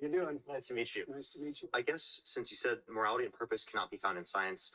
How you doing? Nice to meet you. Nice to meet you. I guess since you said morality and purpose cannot be found in science,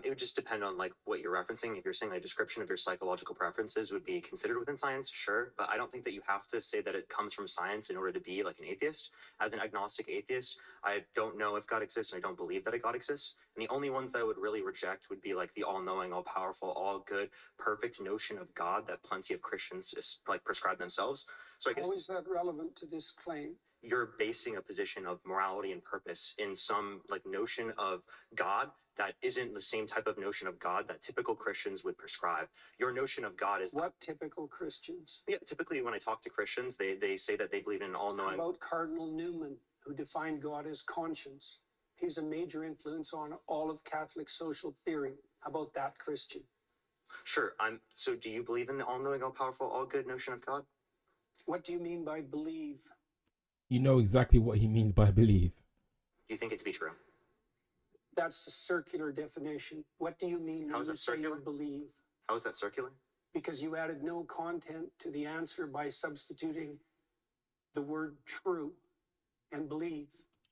it would just depend on like what you're referencing. If you're saying a description of your psychological preferences would be considered within science, sure, but I don't think that you have to say that it comes from science in order to be like an atheist. As an agnostic atheist, I don't know if God exists and I don't believe that a God exists. And the only ones that I would really reject would be like the all-knowing, all-powerful, all-good, perfect notion of God that plenty of Christians like prescribe themselves. So I guess How is that relevant to this claim? you're basing a position of morality and purpose in some like notion of God that isn't the same type of notion of God that typical Christians would prescribe. Your notion of God is What typical Christians? yeah, typically when I talk to Christians, they say that they believe in an How all-knowing. about Cardinal Newman, who defined God as conscience? He's a major influence on all of Catholic social theory. How about that Christian? Sure, so do you believe in the all-knowing, all-powerful, all-good notion of God? What do you mean by believe? You know exactly what he means by believe. Do you think it to be true? That's the circular definition. What do you mean How when is you that say you circular? believe? How is that circular? Because you added no content to the answer by substituting the word true and believe.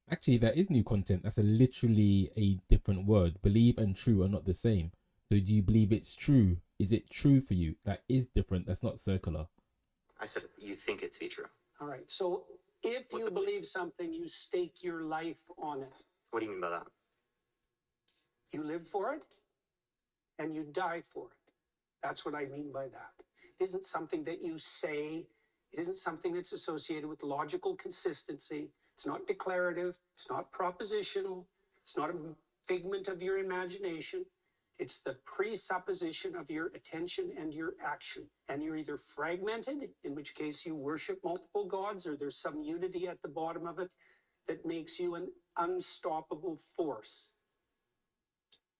Actually, there is new content. That's literally a different word. Believe and true are not the same. So do you believe it's true? Is it true for you? That is different. That's not circular. I said you think it to be true. All right. So if What's you a belief? believe something, you stake your life on it. What do you mean by that? You live for it and you die for it. That's what I mean by that. It isn't something that you say. It isn't something that's associated with logical consistency. It's not declarative. It's not propositional. It's not a figment of your imagination. It's the presupposition of your attention and your action. And you're either fragmented, in which case you worship multiple gods, or there's some unity at the bottom of it that makes you an unstoppable force.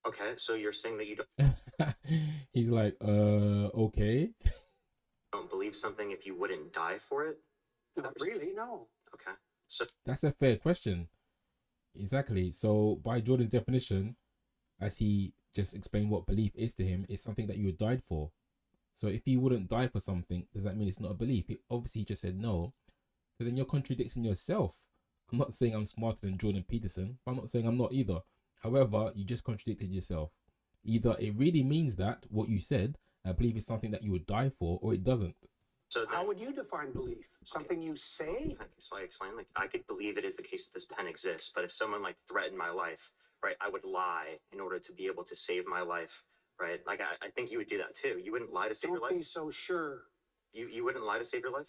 Okay, so you're saying that you He's like, okay. don't believe something if you wouldn't die for it? Not really, no. Okay. So That's a fair question. Exactly. So by Jordan's definition, as he just explained what belief is to him, it's something that you would die for. So if you wouldn't die for something, does that mean it's not a belief? Obviously, he just said no. So then you're contradicting yourself. I'm not saying I'm smarter than Jordan Peterson. I'm not saying I'm not either. However, you just contradicted yourself. Either it really means that, what you said, I believe is something that you would die for, or it doesn't. then, How would you define belief? Something you say? so I explained, like, I could believe it is the case that this pen exists, but if someone like threatened my life, right, I would lie in order to be able to save my life, right? Like, I think you would do that too. You wouldn't lie to save your Don't be life. so sure. You wouldn't lie to save your life.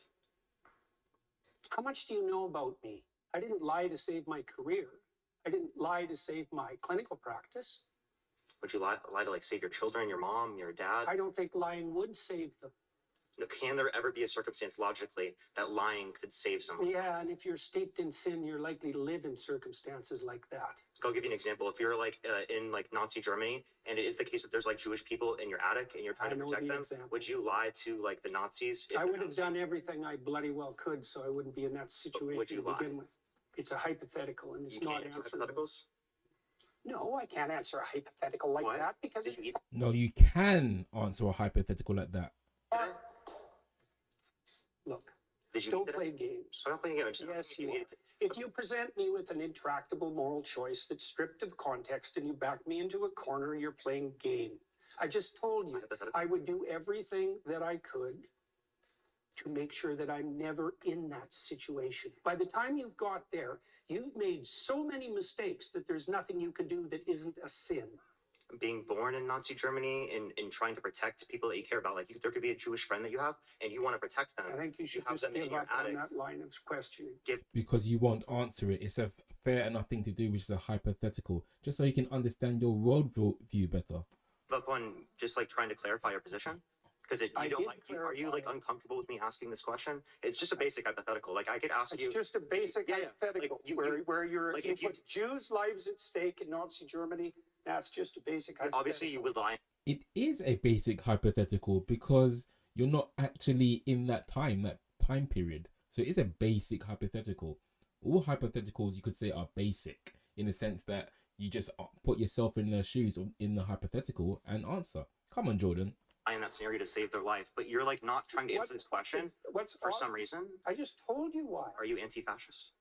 How much do you know about me? I didn't lie to save my career. I didn't lie to save my clinical practice. Would you lie to like save your children, your mom, your dad? I don't think lying would save them. Can there ever be a circumstance logically that lying could save someone? Yeah, and if you're steeped in sin, you're likely to live in circumstances like that. I'll give you an example. If you're like in like Nazi Germany, and it is the case that there's like Jewish people in your attic and you're trying to protect them, would you lie to like the Nazis? I would have done everything I bloody well could, so I wouldn't be in that situation to begin with. It's a hypothetical, and it's not answerable. Hypotheticals? No, I can't answer a hypothetical like that because Did you eat? No, you can answer a hypothetical like that. Look, Did you don't eat play it? games. I'm not playing games. Yes, you you ate are. it. If you present me with an intractable moral choice that's stripped of context and you back me into a corner, you're playing game. I just told you I would do everything that I could to make sure that I'm never in that situation. By the time you've got there, you've made so many mistakes that there's nothing you can do that isn't a sin. Being born in Nazi Germany and trying to protect people that you care about, like there could be a Jewish friend that you have and you want to protect them. I think you should have just them in give your up on attic. that line of questioning. Because you won't answer it. It's a fair enough thing to do, which is a hypothetical, just so you can understand your worldview better. Up on just like trying to clarify your position. Because you don't like, are you like uncomfortable with me asking this question? It's just a basic hypothetical. Like I could ask you. It's just a basic hypothetical Like, where you're like you if you- put Jews' lives at stake in Nazi Germany. That's just a basic hypothetical. Obviously, you would lie. It is a basic hypothetical because you're not actually in that time period. So it is a basic hypothetical. All hypotheticals you could say are basic in the sense that you just put yourself in their shoes in the hypothetical and answer. Come on, Jordan. In that scenario to save their life, but you're like not trying to answer this question What's for some reason. I just told you why. Are you anti-fascist?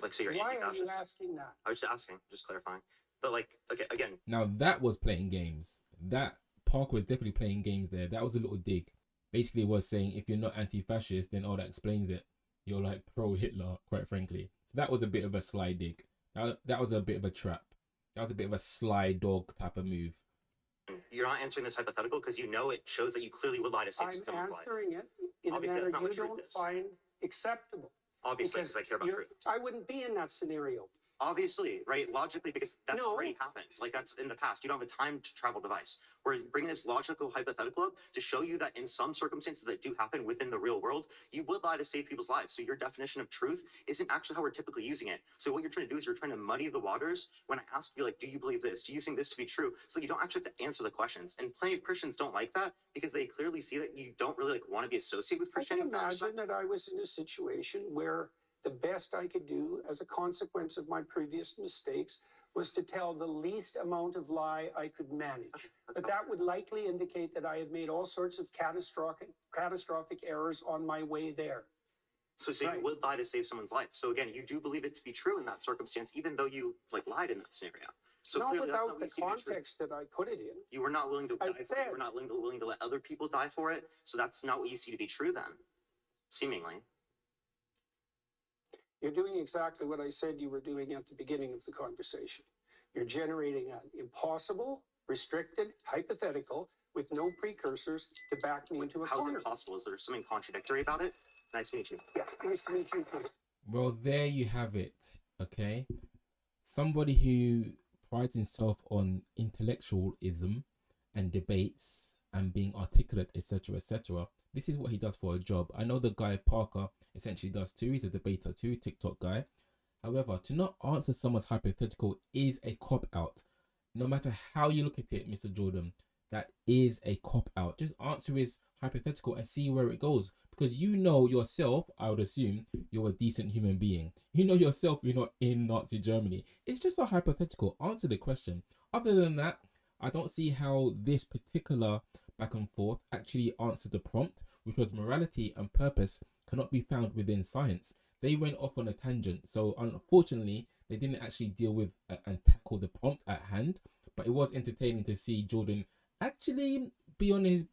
Like, so you're Why are you anti-fascist? asking that? I was just asking, just clarifying. But like, okay, again, Now that was playing games. That Parker was definitely playing games there. That was a little dig. Basically, was saying if you're not anti-fascist, then that explains it. You're like pro-Hitler, quite frankly. So that was a bit of a sly dig. That was a bit of a trap. That was a bit of a sly dog type of move. you're not answering this hypothetical because you know it shows that you clearly would lie to save I'm someone's life. answering it in Obviously, a that's manner not you what truth don't is. find acceptable. Obviously, because I care about you're- truth. I wouldn't be in that scenario. Obviously, right? Logically, because that's No. already happened. Like, that's in the past. You don't have a time to travel device. We're bringing this logical hypothetical up to show you that in some circumstances that do happen within the real world, you would lie to save people's lives. So your definition of truth isn't actually how we're typically using it. So what you're trying to do is you're trying to muddy the waters when I ask you, like, do you believe this? Do you think this to be true? So you don't actually have to answer the questions. And plenty of Christians don't like that because they clearly see that you don't really want to be associated with I can Christianity. imagine that I was in a situation where the best I could do as a consequence of my previous mistakes was to tell the least amount of lie I could manage. But that would likely indicate that I had made all sorts of catastrophic errors on my way there. So Right. you would lie to save someone's life. So again, you do believe it to be true in that circumstance, even though you lied in that scenario. So Not clearly that's not without what the you see to be true. context that I put it in. You were not willing to I die for it. said- You were not willing to let other people die for it. So that's not what you see to be true then, seemingly. You're doing exactly what I said you were doing at the beginning of the conversation. You're generating an impossible, restricted, hypothetical with no precursors to back me into a How's corner. that possible? Is there something contradictory about it? Nice to meet you. Yeah, nice to meet you too. Well, there you have it. Okay, somebody who prides himself on intellectualism and debates and being articulate, etc., etc. This is what he does for a job. I know the guy Parker essentially does too. He's a debater too, TikTok guy. However, to not answer someone's hypothetical is a cop out. No matter how you look at it, Mr. Jordan, that is a cop out. Just answer his hypothetical and see where it goes. Because you know yourself, I would assume, you're a decent human being. You know yourself, you're not in Nazi Germany. It's just a hypothetical. Answer the question. Other than that, I don't see how this particular back and forth actually answered the prompt, which was morality and purpose cannot be found within science. They went off on a tangent. So unfortunately, they didn't actually deal with and tackle the prompt at hand. But it was entertaining to see Jordan actually be on his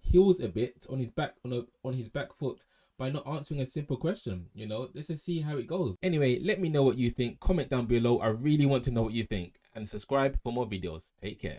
heels a bit, on his back foot, by not answering a simple question. You know, let's just see how it goes. Anyway, let me know what you think. Comment down below. I really want to know what you think. And subscribe for more videos. Take care.